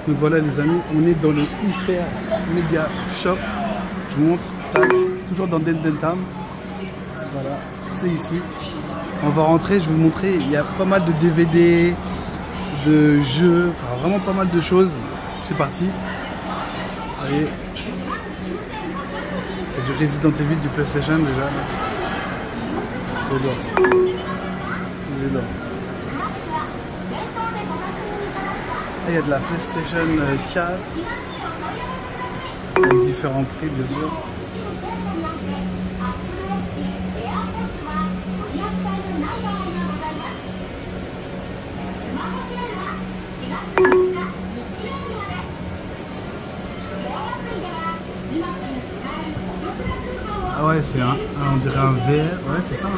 Donc voilà les amis, on est dans le hyper méga shop. Je vous montre, tac, toujours dans Dendentam. Voilà, c'est ici. On va rentrer, je vais vous montrer, il y a pas mal de DVD, de jeux, enfin vraiment pas mal de choses. C'est parti. Allez. Il y a du Resident Evil, du PlayStation déjà. C'est lourd. C'est lourd. Il y a de la PlayStation 4 avec différents prix bien sûr. Ah ouais, c'est on dirait un VR, ouais c'est ça. Hein.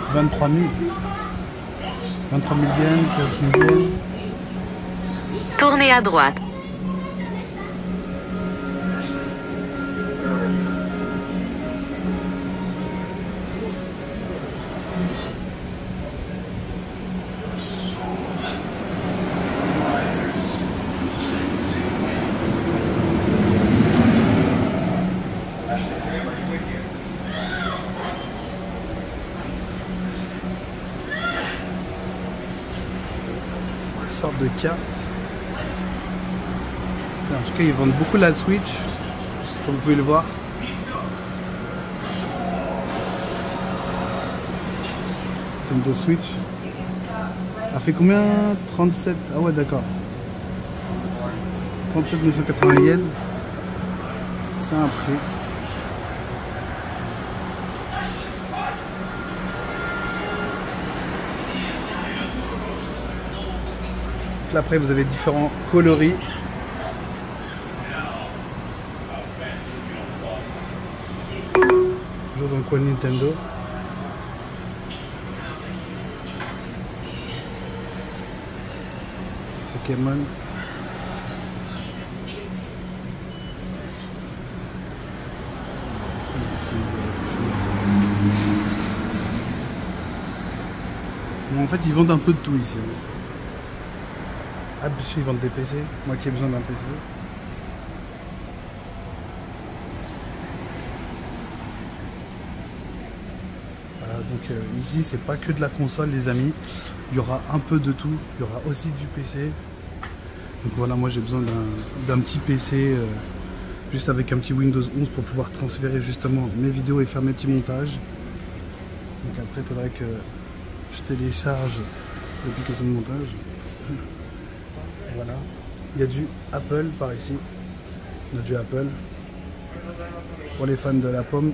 « 23 000 yens, 15 000 yens. » Tournez à droite. Sorte de carte. En tout cas, ils vendent beaucoup la Switch, comme vous pouvez le voir. Nintendo Switch. A fait combien? 37. Ah ouais, d'accord. 37 980 yens. C'est un prix. Là, après, vous avez différents coloris. Toujours dans le coin Nintendo. Pokémon. Bon, en fait, ils vendent un peu de tout ici. Ah, bien sûr, ils vendent des PC. Moi qui ai besoin d'un PC. Voilà, donc ici, c'est pas que de la console, les amis. Il y aura un peu de tout. Il y aura aussi du PC. Donc voilà, moi j'ai besoin d'un petit PC, juste avec un petit Windows 11 pour pouvoir transférer justement mes vidéos et faire mes petits montages. Donc après, il faudrait que je télécharge l'application de montage. Voilà, il y a du Apple par ici, il y a du Apple, pour les fans de la pomme.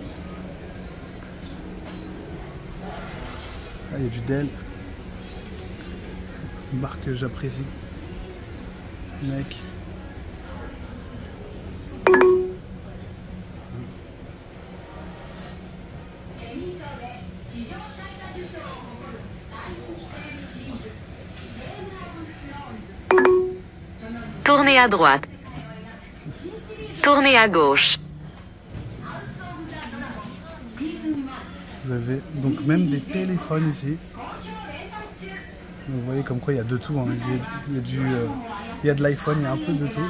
Ah, il y a du Dell, une marque que j'apprécie, mec. Tournez à droite. Tournez à gauche. Vous avez donc même des téléphones ici. Vous voyez comme quoi il y a de tout. Hein. Il y a de l'iPhone, il y a un peu de tout.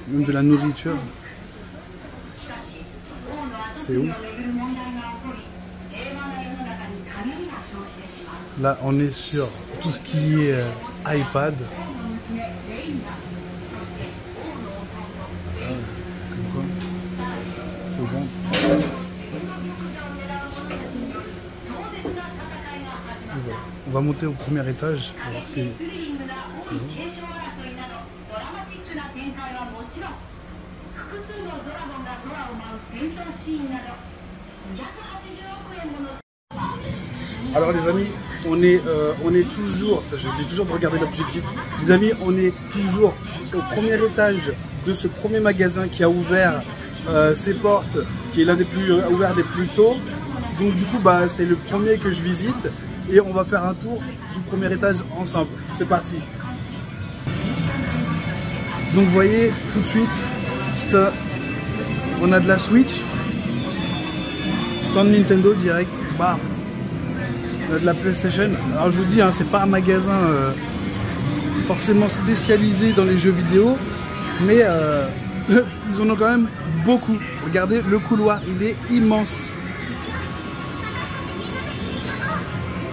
Même de la nourriture. C'est ouf. Là, on est sur tout ce qui est iPad. C'est bon. Voilà. On va monter au premier étage pour voir ce que c'est bon. Alors les amis, on est toujours, j'ai toujours de regarder l'objectif. Les amis, on est toujours au premier étage de ce premier magasin qui a ouvert ses portes, qui est l'un des plus ouverts des plus tôt. Donc du coup, bah, c'est le premier que je visite et on va faire un tour du premier étage ensemble. C'est parti. Donc vous voyez tout de suite, on a de la Switch, stand Nintendo direct, bah, on a de la PlayStation. Alors je vous dis, hein, c'est pas un magasin forcément spécialisé dans les jeux vidéo, mais ils en ont quand même beaucoup. Regardez, le couloir, il est immense.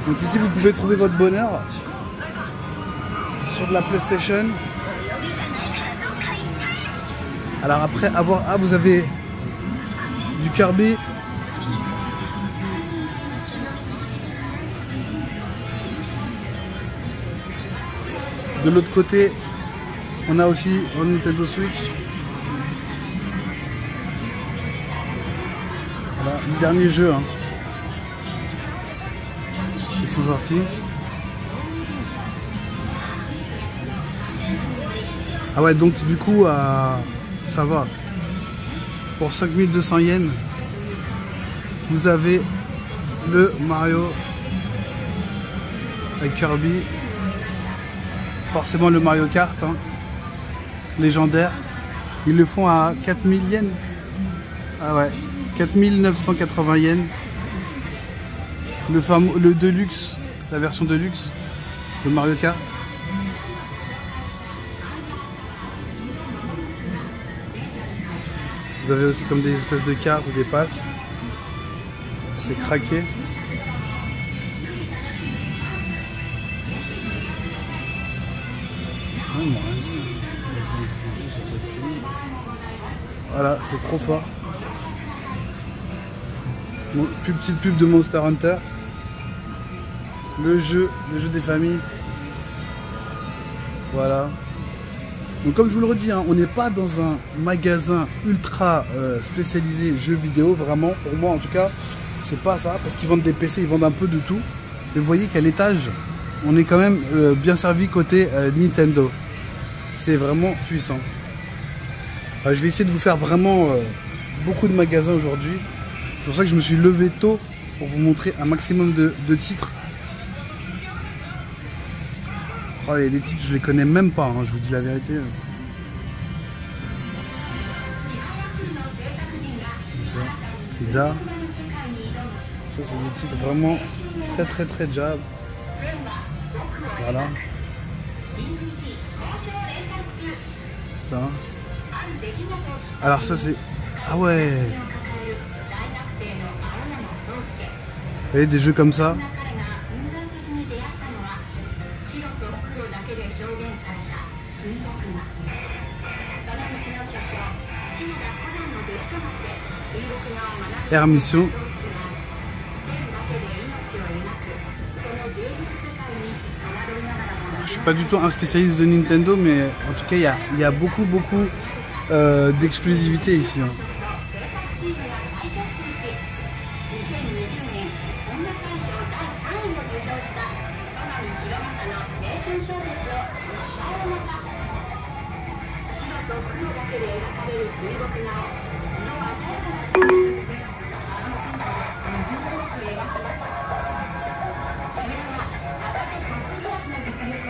Donc ici, vous pouvez trouver votre bonheur sur de la PlayStation. Alors après avoir... Ah, vous avez du Kirby. De l'autre côté, on a aussi un Nintendo Switch. Voilà, le dernier jeu. Hein. Ils sont sortis. Ah ouais, donc du coup, ça va. Pour 5200 yens, vous avez le Mario avec Kirby. Forcément le Mario Kart, hein, légendaire. Ils le font à 4000 yens. Ah ouais, 4980 yens. Le Deluxe, la version Deluxe de Mario Kart. Vous avez aussi comme des espèces de cartes ou des passes. C'est craqué. Voilà, c'est trop fort. Bon, petite pub de Monster Hunter. Le jeu des familles. Voilà. Donc comme je vous le redis, hein, on n'est pas dans un magasin ultra spécialisé jeux vidéo, vraiment. Pour moi en tout cas, c'est pas ça, parce qu'ils vendent des PC, ils vendent un peu de tout. Et vous voyez qu'à l'étage, on est quand même bien servi côté Nintendo. C'est vraiment puissant. Je vais essayer de vous faire vraiment beaucoup de magasins aujourd'hui. C'est pour ça que je me suis levé tôt pour vous montrer un maximum de titres. Oh, et les titres, je les connais même pas, hein, je vous dis la vérité. Ida. Ça, c'est des titres vraiment très jab. Voilà. Ça. Alors ça c'est... Ah ouais. Vous voyez des jeux comme ça. Air Mission. Je suis pas du tout un spécialiste de Nintendo, mais en tout cas il y a beaucoup d'exclusivité ici. Hein.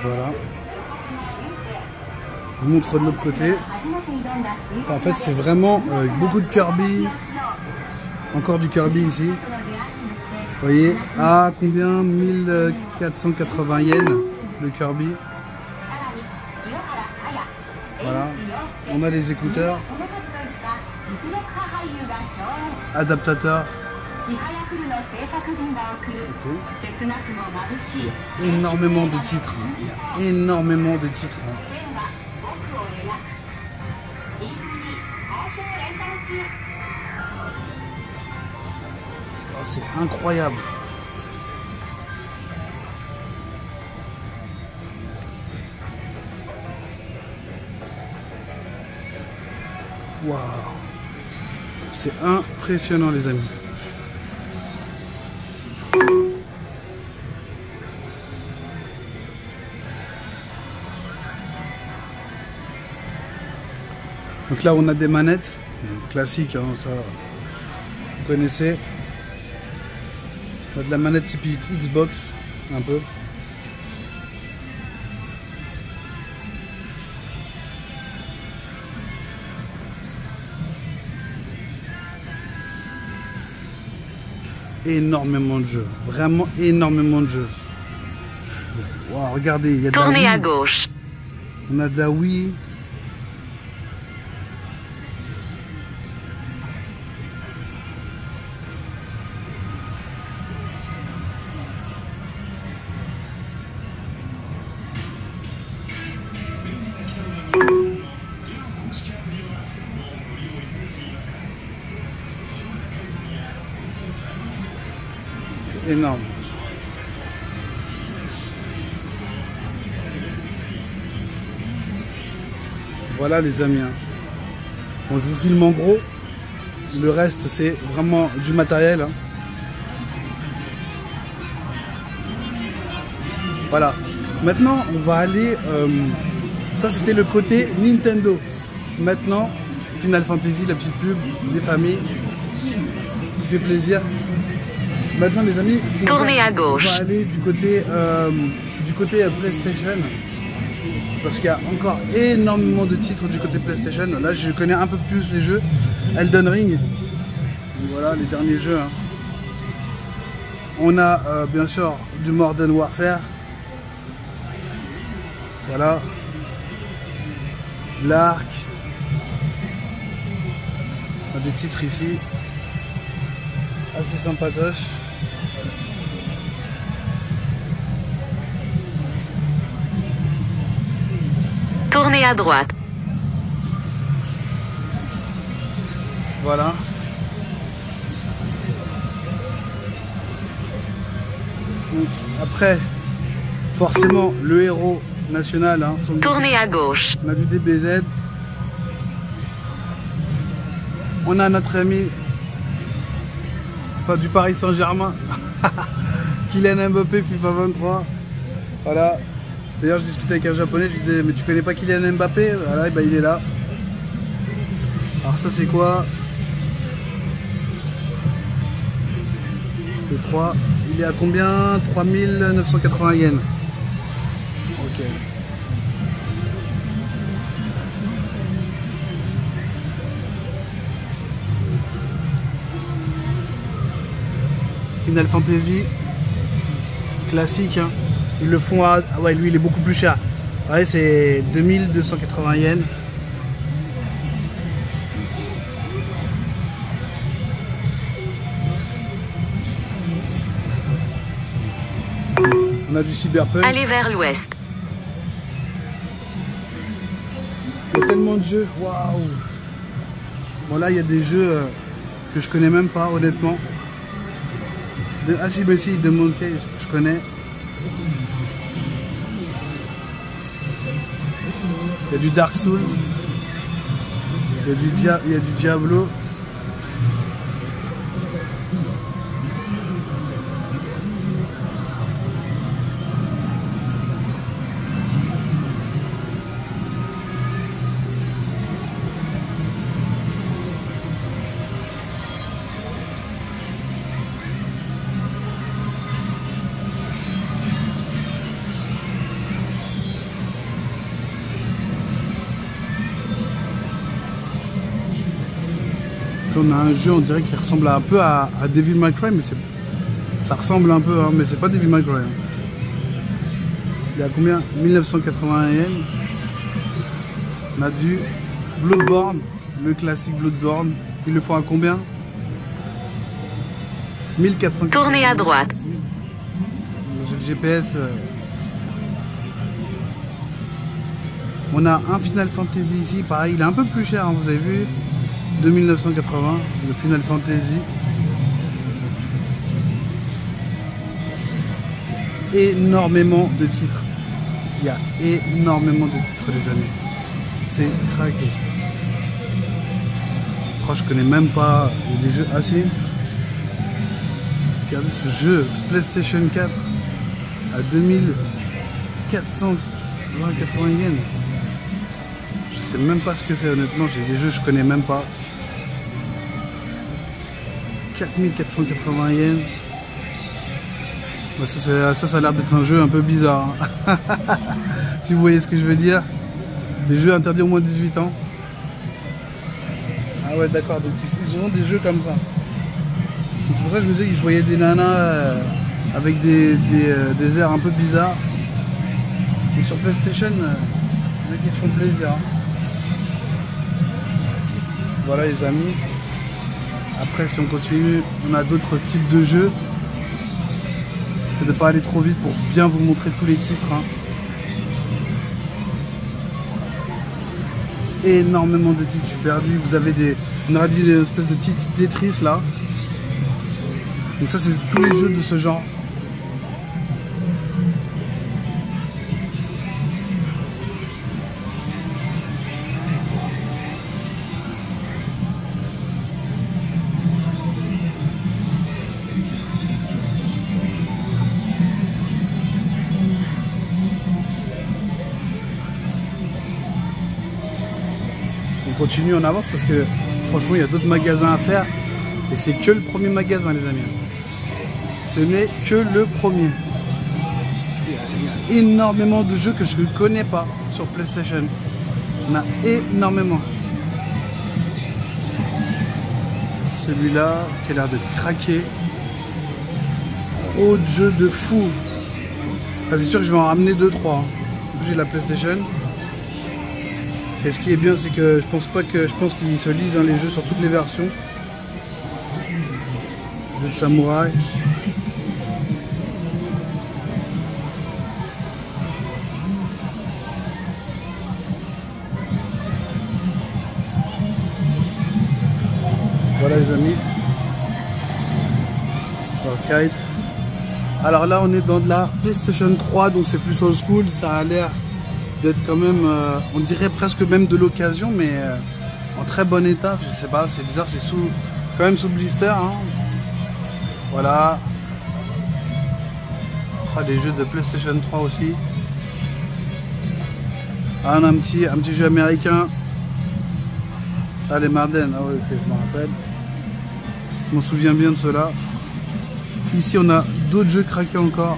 Voilà. Je vous montre de l'autre côté. En fait, c'est vraiment beaucoup de Kirby. Encore du Kirby ici. Vous voyez, à combien? 1480 yens le Kirby. Voilà. On a les écouteurs. Adaptateur. Okay. Énormément de titres. Il y a énormément de titres. Oh, c'est incroyable. Waouh. C'est impressionnant les amis. Donc là on a des manettes classiques, hein, ça vous connaissez. On a de la manette typique Xbox un peu. énormément de jeux. Vraiment énormément de jeux. Wow, regardez, il y a de la Tournez Wii. à gauche. On a de la Wii. C'est énorme. Voilà les amis. Bon, je vous filme en gros. Le reste c'est vraiment du matériel. Voilà. Maintenant on va aller. Ça c'était le côté Nintendo. Maintenant Final Fantasy, la petite pub des familles qui fait plaisir. Maintenant les amis, Tournez à gauche. On va aller du côté PlayStation. Parce qu'il y a encore énormément de titres du côté PlayStation. Là, je connais un peu plus les jeux. Elden Ring. Voilà les derniers jeux. On a bien sûr du Modern Warfare. Voilà. L'Ark. On a des titres ici. Assez sympatoches. Tournez à droite. Voilà. Donc, après, forcément, le héros national. Tournez à gauche. On a du DBZ. On a notre ami du Paris Saint-Germain. Kylian Mbappé, FIFA 23. Voilà. D'ailleurs, je discutais avec un japonais, je lui disais, mais tu connais pas Kylian Mbappé? Voilà, et ben, il est là. Alors ça c'est quoi? Le 3, il est à combien? 3980 yens. Ok. Final Fantasy classique, hein. Ils le font à... Ah ouais, lui il est beaucoup plus cher. Ouais, c'est 2280 yens. On a du Cyberpunk. Allez vers l'ouest. Il y a tellement de jeux. Waouh. Bon là il y a des jeux que je connais même pas honnêtement. Ah si, mais si, de Monkey, je connais. Il y a du Dark Souls. Il y a du Diablo. On a un jeu, on dirait qu'il ressemble un peu à Devil May Cry, mais ça ressemble un peu, hein, mais c'est pas Devil May Cry. Hein. Il y a combien? 1980 yens. On a du Bloodborne, le classique Bloodborne. Ils le font à combien? 1400. Tournez à droite. J'ai le GPS. On a un Final Fantasy ici, pareil, il est un peu plus cher, hein, vous avez vu. 2980, le Final Fantasy. Énormément de titres. Il y a énormément de titres, les amis. C'est craqué. Oh, je connais même pas des jeux. Ah si. Regardez ce jeu, PlayStation 4 à 2480 yens. Je sais même pas ce que c'est, honnêtement. J'ai des jeux que je connais même pas. 4480 yens. Bah, ça a l'air d'être un jeu un peu bizarre. Hein. Si vous voyez ce que je veux dire. Des jeux interdits au moins de 18 ans. Ah ouais, d'accord. Donc ils ont des jeux comme ça. C'est pour ça que je me disais que je voyais des nanas avec des airs un peu bizarres. Et sur PlayStation, les mecs ils se font plaisir. Voilà les amis. Après si on continue, on a d'autres types de jeux. C'est de ne pas aller trop vite pour bien vous montrer tous les titres. Hein. Énormément de titres, je suis perdu. Vous avez on aurait dit des espèces de titres Tetris là. Donc ça c'est tous les jeux de ce genre. On continue, on avance parce que franchement il y a d'autres magasins à faire et c'est que le premier magasin les amis. Ce n'est que le premier. Il y a énormément de jeux que je ne connais pas sur PlayStation. On a énormément. Celui-là qui a l'air d'être craqué. Trop de jeux de fou. Ah, c'est sûr que je vais en ramener 2-3. Hein. J'ai la PlayStation. Et ce qui est bien, c'est que je pense qu'ils se lisent hein, les jeux sur toutes les versions. Jeux de samouraï. Voilà les amis. Kite. Alors là, on est dans de la PlayStation 3, donc c'est plus old school. Ça a l'air d'être quand même, on dirait presque même de l'occasion, mais en très bon état. Je sais pas, c'est bizarre, c'est quand même sous blister. Hein. Voilà. Ah, des jeux de PlayStation 3 aussi. Ah, on a un petit jeu américain. Ah, les Marden. Ah ouais, ok, je m'en rappelle. Je m'en souviens bien de cela. Ici, on a d'autres jeux craqués encore.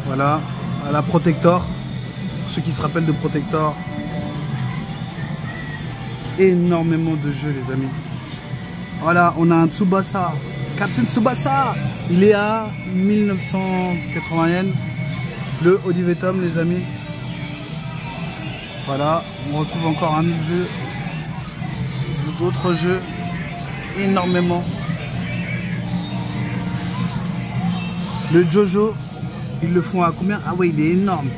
Voilà, à la Protector. Pour ceux qui se rappellent de Protector. Énormément de jeux, les amis. Voilà, on a un Tsubasa. Captain Tsubasa. Il est à 1980 yens. Le Olivetum, les amis. Voilà, on retrouve encore un autre jeu. D'autres jeux. Énormément. Le Jojo. Ils le font à combien? Ah ouais, il est énorme.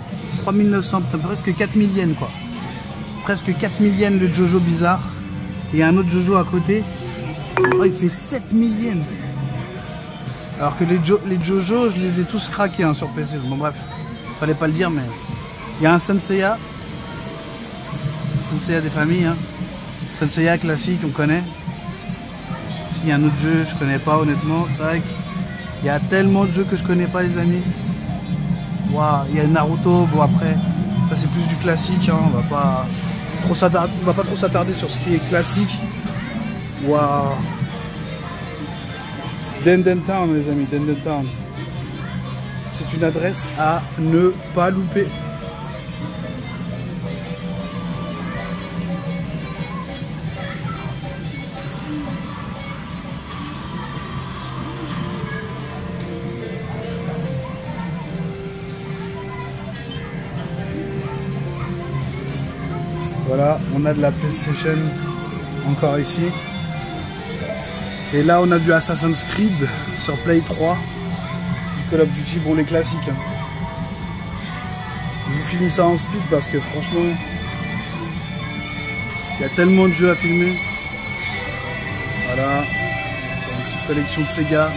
3900, presque 4000 yens quoi. Presque 4000 yens le Jojo bizarre. Et un autre Jojo à côté. Oh, il fait 7000 yens. Alors que les Jojo, je les ai tous craqués hein, sur PC. Bon bref, fallait pas le dire, mais... Il y a un Senseiya. Senseiya des familles. Hein. Senseiya classique, on connaît. S'il y a un autre jeu, je connais pas honnêtement. Tac. Il y a tellement de jeux que je connais pas les amis. Waouh, il y a Naruto, bon après, ça c'est plus du classique, hein. On va pas trop s'attarder sur ce qui est classique. Waouh. Denden Town les amis, Denden Town. C'est une adresse à ne pas louper. Voilà, on a de la PlayStation encore ici. Et là, on a du Assassin's Creed sur Play 3. Du Call of Duty, bon, les classiques. Hein. Je vous filme ça en speed parce que franchement, il y a tellement de jeux à filmer. Voilà, c'est une petite collection de Sega.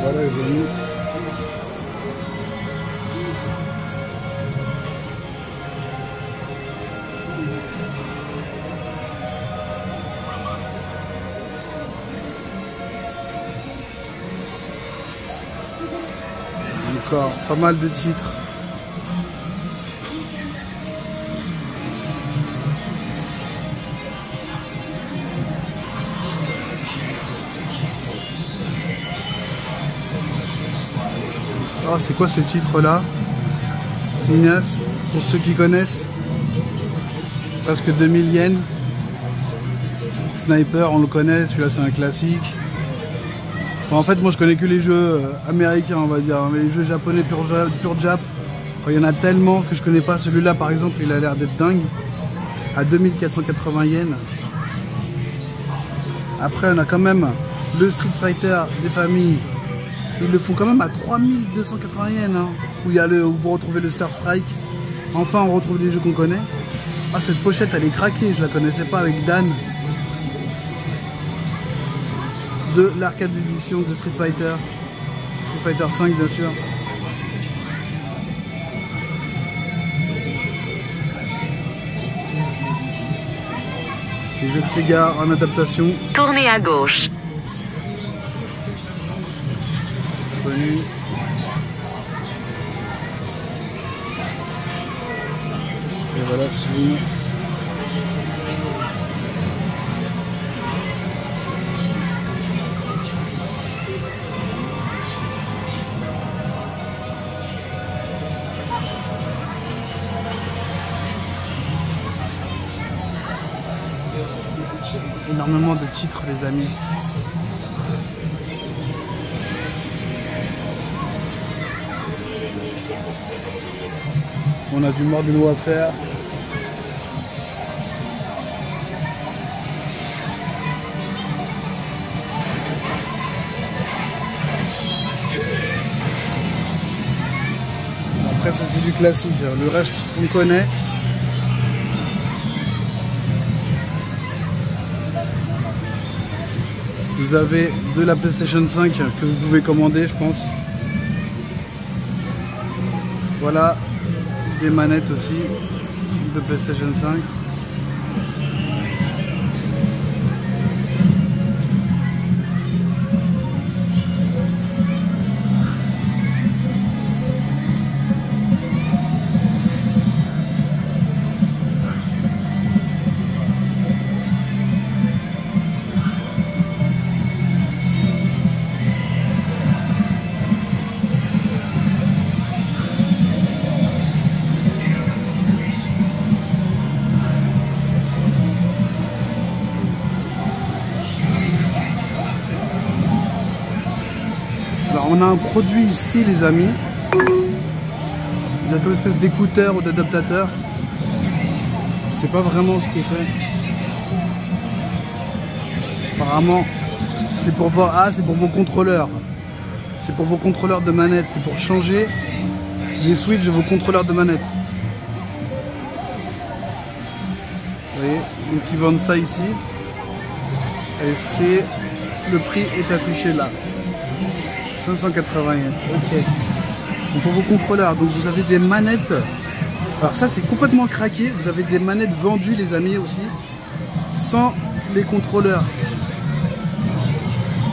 Voilà les amis. Encore pas mal de titres. Oh, c'est quoi ce titre-là? Signas, pour ceux qui connaissent. Presque 2000 yens. Sniper, on le connaît, celui-là c'est un classique. Bon, en fait, moi je connais que les jeux américains, on va dire. Mais les jeux japonais pur Jap, il y en a tellement que je connais pas. Celui-là par exemple, il a l'air d'être dingue. À 2480 yens. Après, on a quand même le Street Fighter des familles. Ils le font quand même à 3280 yens. Hein, où vous retrouvez le Star Strike. Enfin, on retrouve des jeux qu'on connaît. Ah, cette pochette, elle est craquée. Je la connaissais pas avec Dan. De l'arcade édition de Street Fighter. Street Fighter 5, bien sûr. Les jeux de Sega en adaptation. Tournez à gauche. Sony. Et voilà, Sony. Énormément de titres, les amis. On a du mort de l'eau à faire. Après, ça c'est du classique. Le reste, on connaît. Vous avez de la PlayStation 5 que vous pouvez commander, je pense. Voilà, des manettes aussi de PlayStation 5. Alors on a un produit ici les amis, c'est une espèce d'écouteur ou d'adaptateur, je sais pas vraiment ce que c'est. Apparemment c'est pour voir, ah c'est pour vos contrôleurs, c'est pour vos contrôleurs de manette, c'est pour changer les switches de vos contrôleurs de manette. Vous voyez, donc ils vendent ça ici et c'est, le prix est affiché là. 580 yens, ok. Donc pour vos contrôleurs, donc vous avez des manettes. Alors ça c'est complètement craqué. Vous avez des manettes vendues les amis aussi, sans les contrôleurs.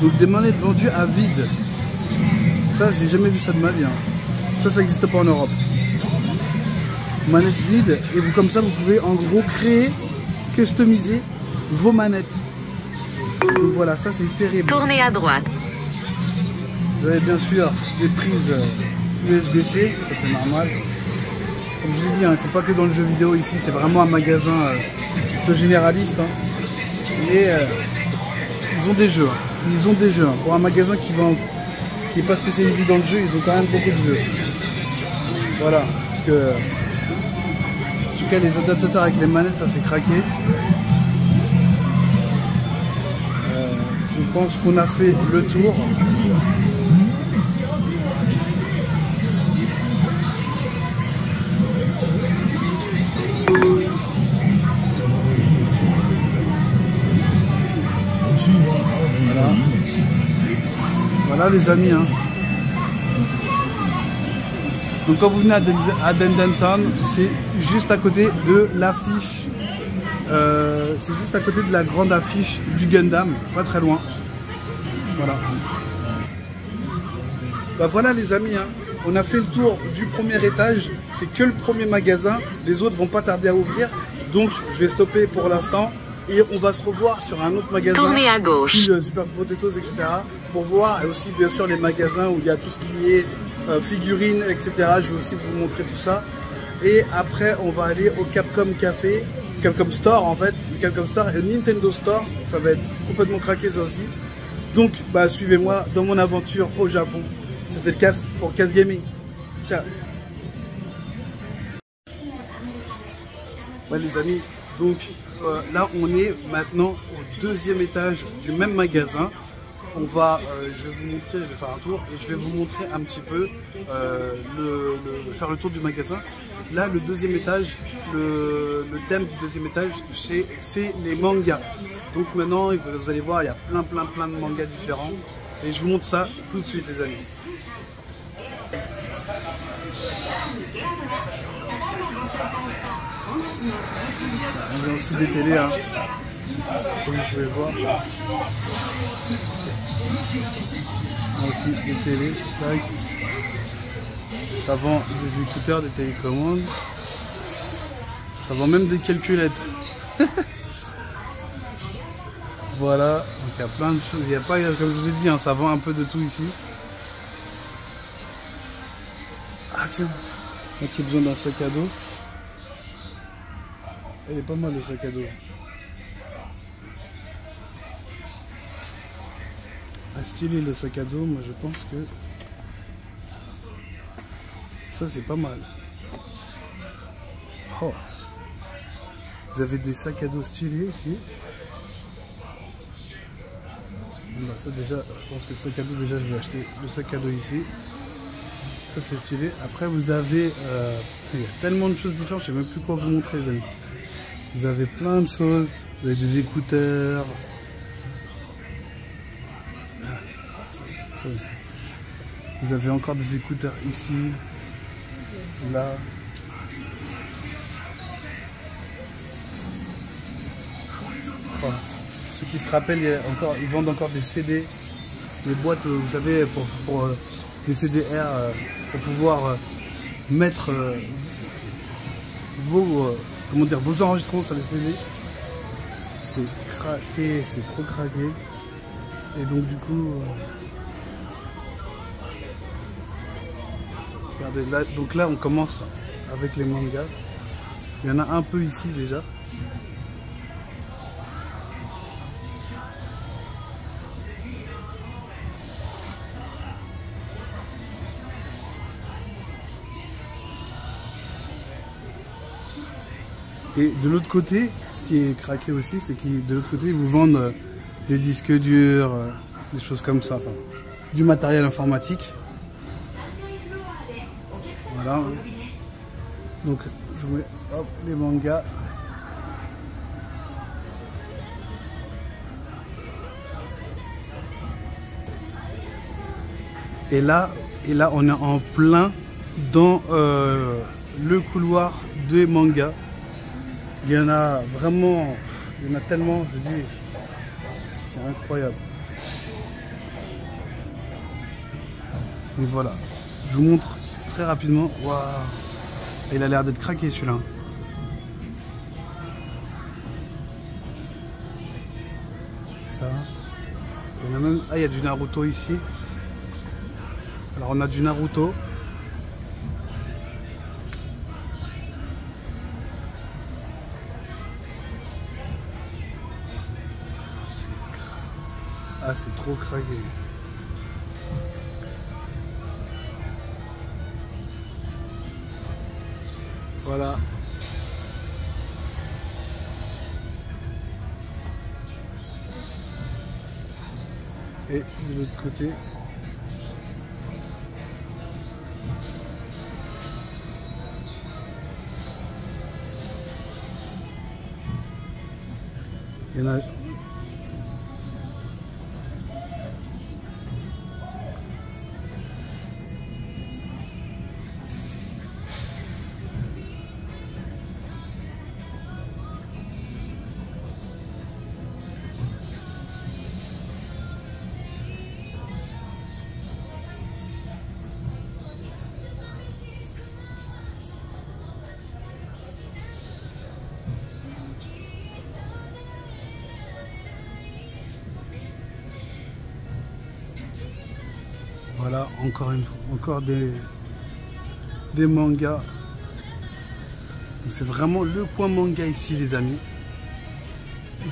Donc des manettes vendues à vide. Ça j'ai jamais vu ça de ma vie. Hein. Ça n'existe pas en Europe. Manettes vides et vous comme ça vous pouvez en gros créer, customiser vos manettes. Donc voilà, ça c'est terrible. Tournez à droite. Vous avez bien sûr des prises USB-C, ça c'est normal. Comme je vous ai dit, hein, il ne faut pas que dans le jeu vidéo ici, c'est vraiment un magasin plutôt généraliste. Hein. Et ils ont des jeux. Hein. Ils ont des jeux. Hein. Pour un magasin qui n'est pas spécialisé dans le jeu, ils ont quand même beaucoup de jeux. Voilà. Parce que en tout cas les adaptateurs avec les manettes, ça c'est craqué. Je pense qu'on a fait le tour. Voilà. Voilà les amis. Hein. Donc quand vous venez à Dendentown, c'est juste à côté de l'affiche. C'est juste à côté de la grande affiche du Gundam, pas très loin. Voilà. Bah voilà les amis, hein. On a fait le tour du premier étage. C'est que le premier magasin. Les autres vont pas tarder à ouvrir. Donc je vais stopper pour l'instant. Et on va se revoir sur un autre magasin. Tournez à gauche. Style Super Potatoes, etc. Pour voir. Et aussi bien sûr les magasins où il y a tout ce qui est figurines, etc. Je vais aussi vous montrer tout ça. Et après, on va aller au Capcom Café, Capcom Store en fait, le Capcom Store et le Nintendo Store. Ça va être complètement craqué ça aussi. Donc, bah, suivez-moi dans mon aventure au Japon. C'était le Cass pour Cass Gaming. Ciao. Ouais les amis, donc là on est maintenant au deuxième étage du même magasin. On va, je vais vous montrer, je vais faire un tour et je vais vous montrer un petit peu, faire le tour du magasin. Là le deuxième étage, le thème du deuxième étage c'est les mangas. Donc maintenant vous allez voir, il y a plein de mangas différents et je vous montre ça tout de suite les amis. On a aussi des télés, hein, comme vous pouvez voir. On a aussi des télés. Ça vend des écouteurs, des télécommandes. Ça vend même des calculettes. Voilà, donc il y a plein de choses. Il y a pas, comme je vous ai dit, hein, ça vend un peu de tout ici. Ah tiens, moi qui ai besoin d'un sac à dos. Elle est pas mal le sac à dos. Ah, stylé le sac à dos, moi je pense que ça c'est pas mal. Oh. Vous avez des sacs à dos stylés ici. Bah ça déjà, je pense que le sac à dos déjà je vais acheter le sac à dos ici. Ça c'est stylé. Après vous avez, il y a tellement de choses différentes, je sais même plus quoi vous montrer les amis. Vous avez plein de choses, vous avez des écouteurs. Vous avez encore des écouteurs ici, là. Oh. Ceux qui se rappellent, ils vendent encore des CD, des boîtes, vous savez, pour des CDR, pour pouvoir mettre vos enregistrements sur les CD. C'est craqué, c'est trop craqué. Et donc du coup, regardez là, donc là on commence avec les mangas. Il y en a un peu ici déjà. Et de l'autre côté, ce qui est craqué aussi, c'est que de l'autre côté, ils vous vendent des disques durs, des choses comme ça, enfin, du matériel informatique. Voilà. Donc, je vous mets hop, les mangas. Et là, on est en plein dans le couloir des mangas. Il y en a vraiment, il y en a tellement, je dis, c'est incroyable. Donc voilà, je vous montre très rapidement. Waouh, il a l'air d'être craqué celui-là. Ça, il y en a même, ah il y a du Naruto ici. Alors on a du Naruto. Ah, c'est trop craqué. Voilà. Et de l'autre côté. Il y en a. Voilà, encore une fois, encore des mangas. C'est vraiment le coin manga ici, les amis,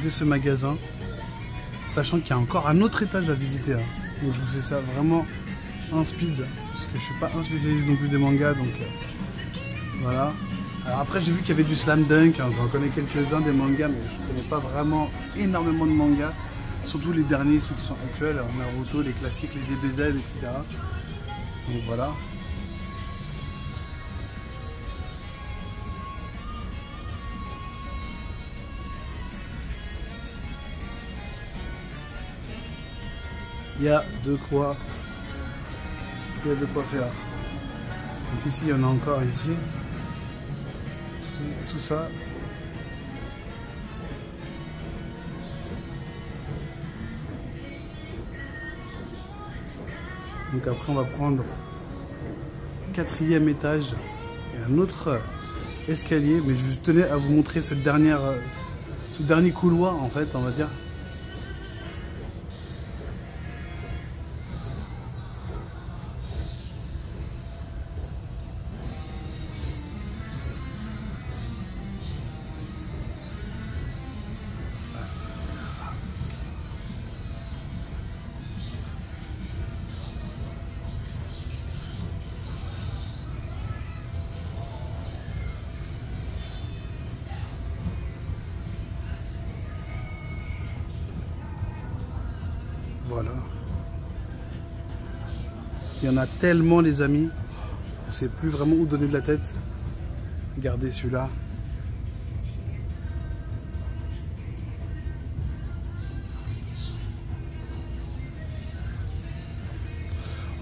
de ce magasin. Sachant qu'il y a encore un autre étage à visiter. Hein. Donc je vous fais ça vraiment en speed. Parce que je suis pas un spécialiste non plus des mangas. Donc voilà. Alors après j'ai vu qu'il y avait du Slam Dunk. Hein. J'en connais quelques-uns des mangas. Mais je connais pas vraiment énormément de mangas. Surtout les derniers, ceux qui sont actuels. Naruto, les classiques, les DBZ, etc. Donc voilà. Il y a de quoi faire. Donc ici, il y en a encore ici. Tout ça. Donc après, on va prendre le 4e étage et un autre escalier. Mais je tenais à vous montrer ce dernier couloir, en fait, on va dire. Voilà. Il y en a tellement, les amis. On ne sait plus vraiment où donner de la tête. Regardez celui-là.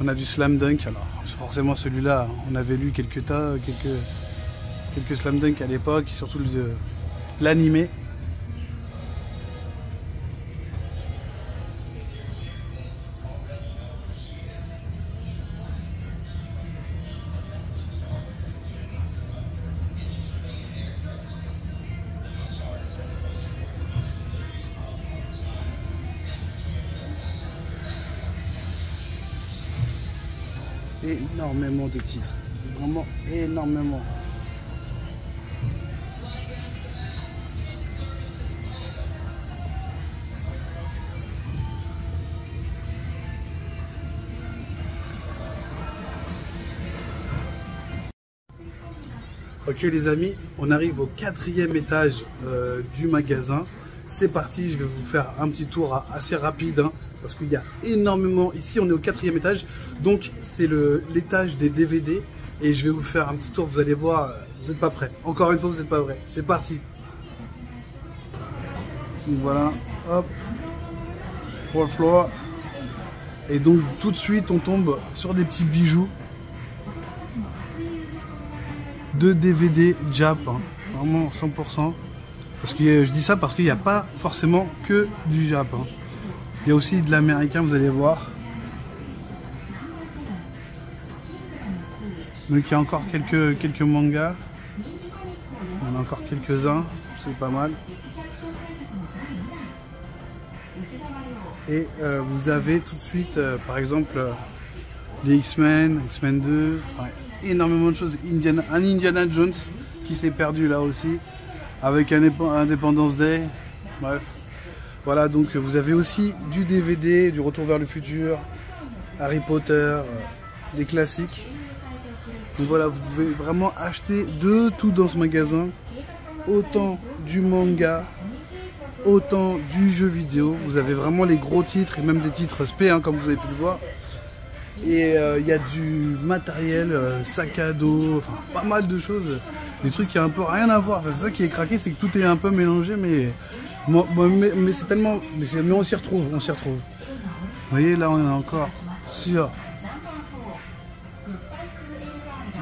On a du Slam Dunk. Alors forcément celui-là, on avait lu quelques Slam Dunk à l'époque, surtout l'animé. Énormément de titres, vraiment énormément. Ok les amis, on arrive au 4e étage du magasin. C'est parti, je vais vous faire un petit tour assez rapide. Hein. Parce qu'il y a énormément, ici on est au 4e étage, donc c'est l'étage des DVD et je vais vous faire un petit tour, vous allez voir, vous n'êtes pas prêts, encore une fois vous n'êtes pas prêts, c'est parti. Donc voilà, hop, 3 floor, et donc tout de suite on tombe sur des petits bijoux de DVD Jap, hein, vraiment 100%, parce que je dis ça parce qu'il n'y a pas forcément que du Jap. Hein. Il y a aussi de l'américain, vous allez voir. Donc il y a encore quelques mangas. Il y en a encore quelques-uns, c'est pas mal. Et vous avez tout de suite, par exemple, les X-Men, X-Men 2, ouais, énormément de choses. Un Indiana Jones qui s'est perdu là aussi, avec un Independence Day, bref. Voilà, donc vous avez aussi du DVD, du Retour vers le futur, Harry Potter, des classiques. Donc voilà, vous pouvez vraiment acheter de tout dans ce magasin. Autant du manga, autant du jeu vidéo. Vous avez vraiment les gros titres et même des titres spé, hein, comme vous avez pu le voir. Et il y a du matériel, sac à dos, enfin pas mal de choses. Des trucs qui n'ont un peu rien à voir. Enfin, c'est ça qui est craqué, c'est que tout est un peu mélangé, mais c'est tellement, mais on s'y retrouve, Vous voyez, là on est encore sur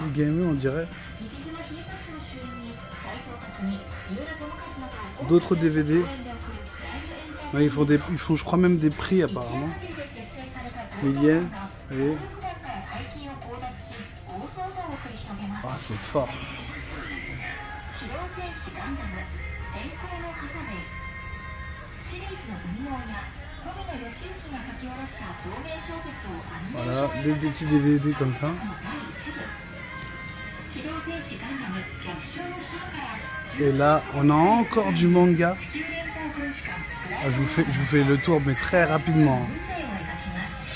les gamers, on dirait. D'autres DVD. Ouais, ils font, je crois même des prix apparemment. Les yens, vous voyez. Ah, c'est fort. Voilà, des petits DVD comme ça. Et là, on a encore du manga. Ah, je vous fais le tour, mais très rapidement.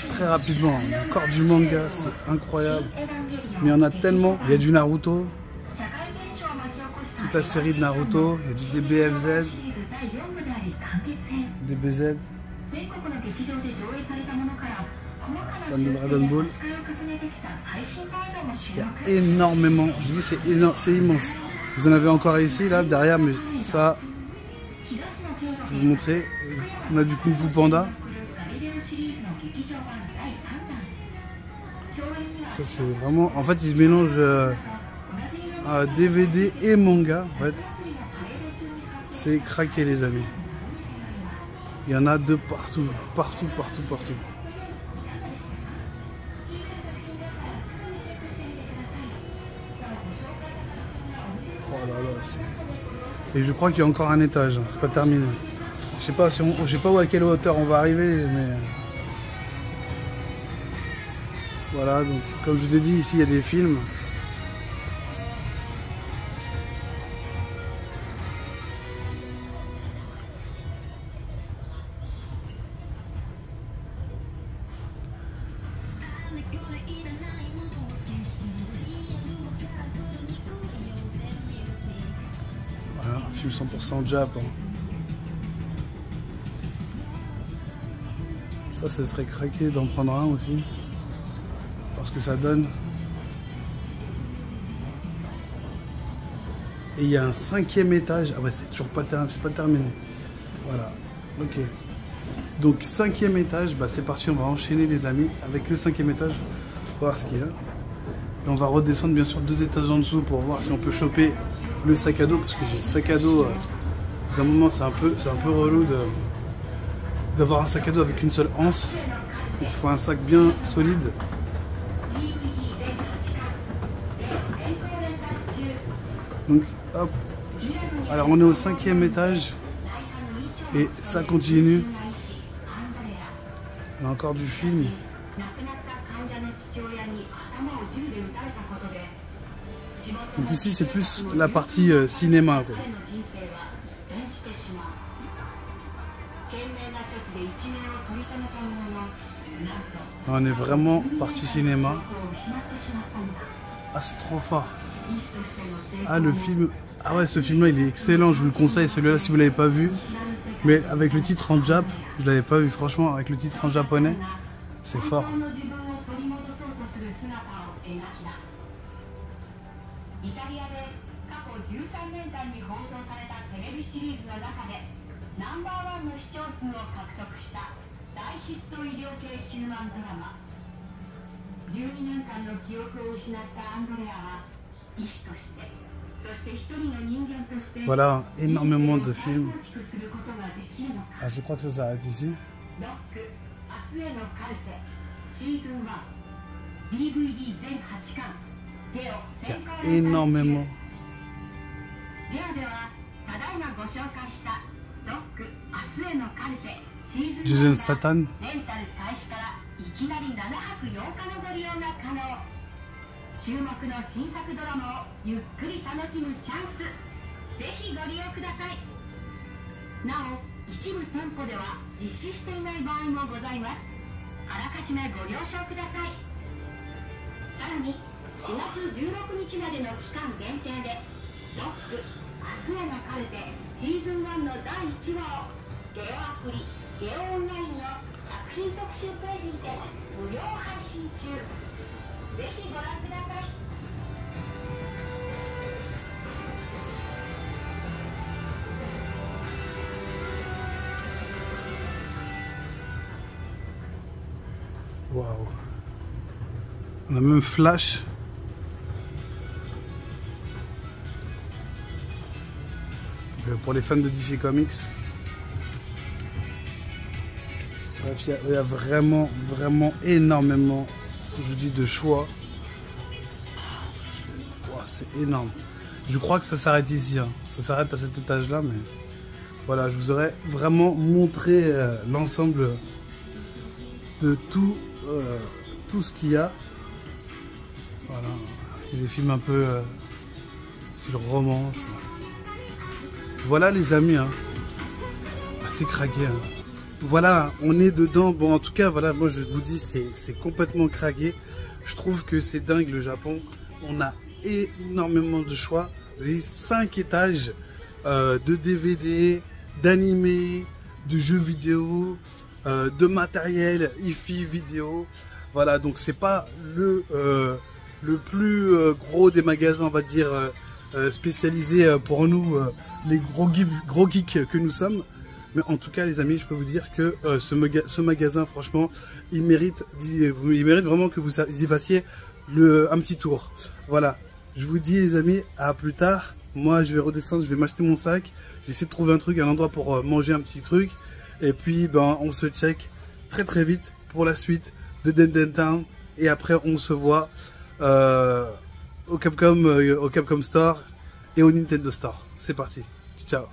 Très rapidement. Il y a encore du manga, c'est incroyable. Mais il y en a tellement. Il y a du Naruto. Toute la série de Naruto. Il y a du DBFZ. DBZ. Fan de Dragon Ball. Il y a énormément. Je dis c'est immense. Vous en avez encore ici, là, derrière, mais ça, je vais vous montrer. On a du Kung Fu Panda. Ça, c'est vraiment... En fait, ils se mélangent DVD et manga, en fait. C'est craqué, les amis. Il y en a de partout, partout, partout, partout. Oh là là, et je crois qu'il y a encore un étage, hein. C'est pas terminé. Je sais pas si je sais pas à quelle hauteur on va arriver, mais voilà. Donc, comme je vous ai dit, ici il y a des films. Voilà, un film 100% Jap. Hein. Ça, ce serait craqué d'en prendre un aussi. Parce que ça donne. Et il y a un 5e étage. Ah ouais, c'est toujours pas terminé. Voilà. Ok. Donc 5e étage, bah c'est parti, on va enchaîner les amis avec le 5e étage. On va voir ce qu'il y a. Et on va redescendre bien sûr 2 étages en dessous pour voir si on peut choper le sac à dos. Parce que j'ai le sac à dos. D'un moment c'est un peu relou d'avoir un sac à dos avec une seule anse. Il faut un sac bien solide. Donc hop. Alors on est au 5e étage. Et ça continue. On a encore du film. Donc ici c'est plus la partie cinéma, quoi. On est vraiment partie cinéma. Ah, c'est trop fort. Ah, le film. Ah ouais, ce film là il est excellent, je vous le conseille. Celui-là si vous l'avez pas vu. Mais avec le titre en jap, je l'avais pas vu franchement, avec le titre en japonais, c'est fort. Voilà, énormément de films. Ah, je crois que ça s'arrête ici. Il y a énormément. Jason Statham. Waouh. On a même Flash. Pour les fans de DC Comics. Bref, il y a vraiment énormément, je vous dis, de choix. Wow, c'est énorme. Je crois que ça s'arrête ici. Hein. Ça s'arrête à cet étage-là, mais Voilà, je vous aurais vraiment montré l'ensemble de tout ce qu'il y a. Voilà, il y a des films un peu sur romance. Voilà les amis, hein. C'est craqué, hein. Voilà, on est dedans. Bon, en tout cas, voilà, moi je vous dis, c'est complètement craqué. Je trouve que c'est dingue le Japon. On a énormément de choix. Vous avez 5 étages de DVD, d'animés, de jeux vidéo, de matériel, hi-fi vidéo. Voilà, donc c'est pas le plus gros des magasins, on va dire, spécialisés pour nous, les gros geeks que nous sommes. Mais en tout cas, les amis, je peux vous dire que ce magasin, franchement, il mérite vraiment que vous y fassiez un petit tour. Voilà, je vous dis les amis, à plus tard. Moi, je vais redescendre, je vais m'acheter mon sac. Je vais essayer de trouver un endroit pour manger un petit truc. Et puis, ben, on se check très très vite pour la suite de Den Town. Et après, on se voit au Capcom Store et au Nintendo Store. C'est parti, ciao.